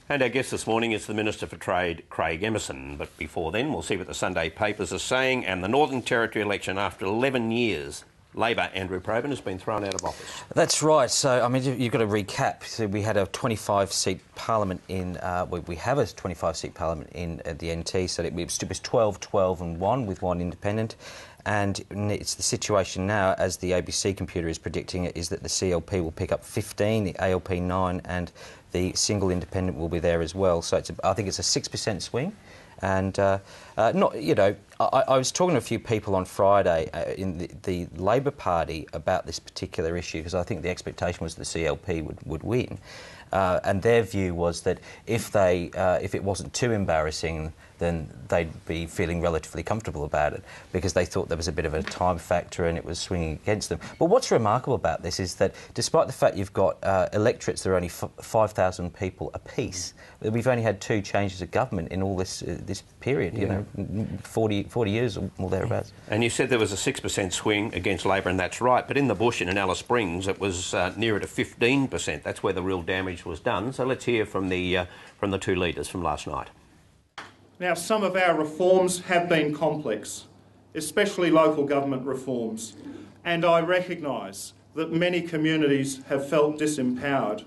And our guest this morning is the Minister for Trade, Craig Emerson. But before then, we'll see what the Sunday papers are saying. And the Northern Territory election, after 11 years, Labor Andrew Probyn has been thrown out of office. That's right. So, I mean, you've got to recap. So we had a 25-seat parliament in... we have a 25-seat parliament in the NT, so it was 12, 12 and 1 with one independent. And it's the situation now, as the ABC computer is predicting it, is that the CLP will pick up 15, the ALP 9, and the single independent will be there as well. So I think it's a 6% swing. And, I was talking to a few people on Friday in the Labor Party about this particular issue, because I think the expectation was the CLP would win. And their view was that if it wasn't too embarrassing, then they'd be feeling relatively comfortable about it, because they thought there was a bit of a time factor and it was swinging against them. But what's remarkable about this is that despite the fact you've got electorates that are only 5,000 people apiece, we've only had 2 changes of government in all this period, you know, 40 years or more thereabouts. And you said there was a 6% swing against Labor, and that's right. But in the bush and in Alice Springs, it was nearer to 15%. That's where the real damage was done. So let's hear from the 2 leaders from last night. Now, some of our reforms have been complex, especially local government reforms, and I recognise that many communities have felt disempowered.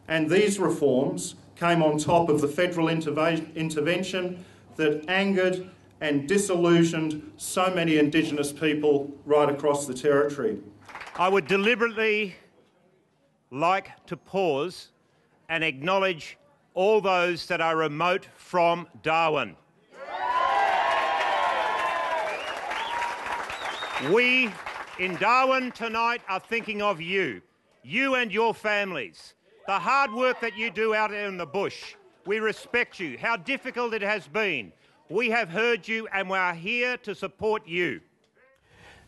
And these reforms came on top of the federal intervention that angered and disillusioned so many Indigenous people right across the Territory. I would deliberately like to pause and acknowledge all those that are remote from Darwin. We in Darwin tonight are thinking of you and your families, the hard work that you do out in the bush. We respect you, how difficult it has been. We have heard you and we are here to support you.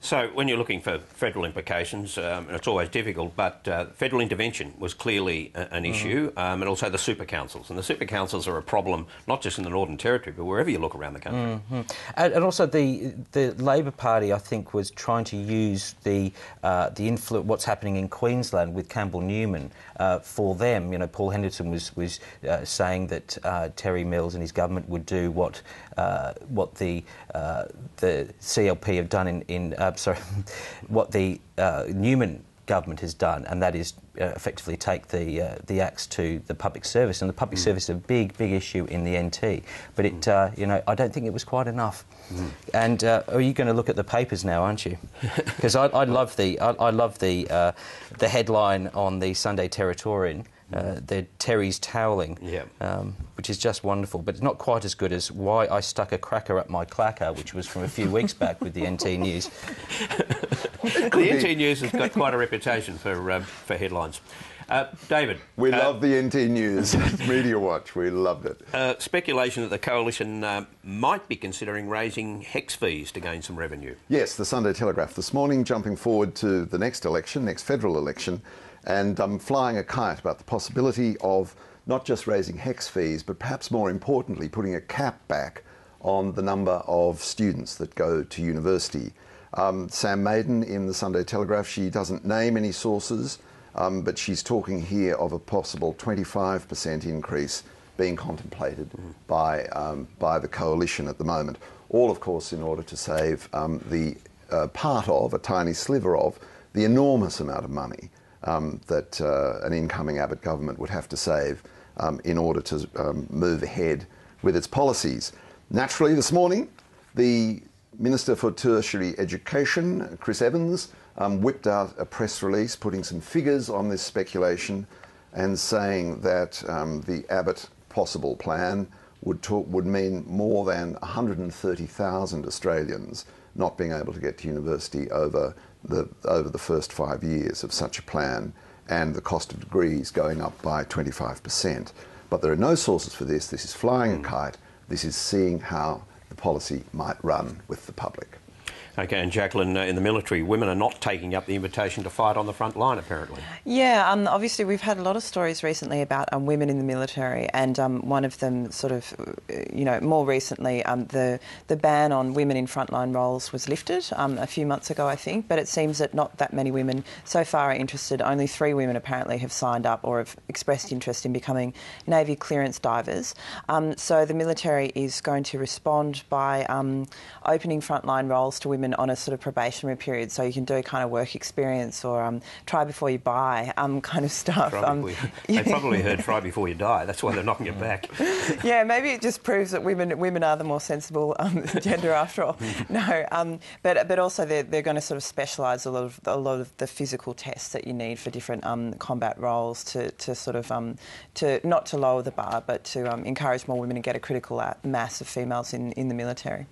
So when you're looking for federal implications, it's always difficult, but federal intervention was clearly an issue, and also the super councils. And the super councils are a problem, not just in the Northern Territory, but wherever you look around the country. And also the Labor Party, I think, was trying to use the influence, what's happening in Queensland with Campbell Newman for them. You know, Paul Henderson was saying that Terry Mills and his government would do what the CLP have done what the Newman government has done, and that is effectively take the axe to the public service. And the public service is a big issue in the NT. But it, I don't think it was quite enough. And are you going to look at the papers now, aren't you? Because I love the headline on the Sunday Territorian. They're Terry's toweling, which is just wonderful, but it's not quite as good as why I stuck a cracker up my clacker, which was from a few weeks back with the NT News. The NT News has got quite a reputation for headlines. David. We love the NT News. Media Watch, we loved it. Speculation that the Coalition might be considering raising HEX fees to gain some revenue. Yes, the Sunday Telegraph this morning, jumping forward to the next federal election, and flying a kite about the possibility of not just raising HEX fees, but perhaps more importantly, putting a cap back on the number of students that go to university. Sam Maiden in the Sunday Telegraph, she doesn't name any sources, but she's talking here of a possible 25% increase being contemplated by the Coalition at the moment. All, of course, in order to save the part of, a tiny sliver of, the enormous amount of money that an incoming Abbott government would have to save in order to move ahead with its policies. Naturally, this morning, the Minister for Tertiary Education, Chris Evans, whipped out a press release putting some figures on this speculation and saying that the Abbott possible plan would mean more than 130,000 Australians not being able to get to university over the first 5 years of such a plan, and the cost of degrees going up by 25%. But there are no sources for this. This is flying a kite. This is seeing how the policy might run with the public. OK, and Jacqueline, in the military, women are not taking up the invitation to fight on the front line, apparently. Yeah, obviously we've had a lot of stories recently about women in the military, and one of them sort of, more recently, the ban on women in frontline roles was lifted a few months ago, I think, but it seems that not that many women so far are interested. Only 3 women apparently have signed up or have expressed interest in becoming Navy clearance divers. So the military is going to respond by opening frontline roles to women on a sort of probationary period, so you can do kind of work experience or try before you buy kind of stuff. They probably heard try before you die. That's why they're knocking it back. Yeah, maybe it just proves that women are the more sensible gender after all. No, but also they're going to sort of specialise a lot of the physical tests that you need for different combat roles to sort of to not to lower the bar, but to encourage more women to get a critical mass of females in the military.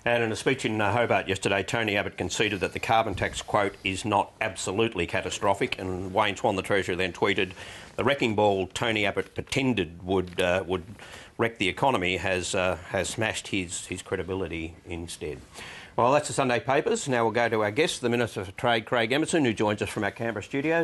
And in a speech in Hobart yesterday, Tony Abbott conceded that the carbon tax, quote, is not absolutely catastrophic. And Wayne Swan, the Treasurer, then tweeted, "The wrecking ball Tony Abbott pretended would wreck the economy has smashed his credibility instead." Well, that's the Sunday papers. Now we'll go to our guest, the Minister for Trade, Craig Emerson, who joins us from our Canberra studios.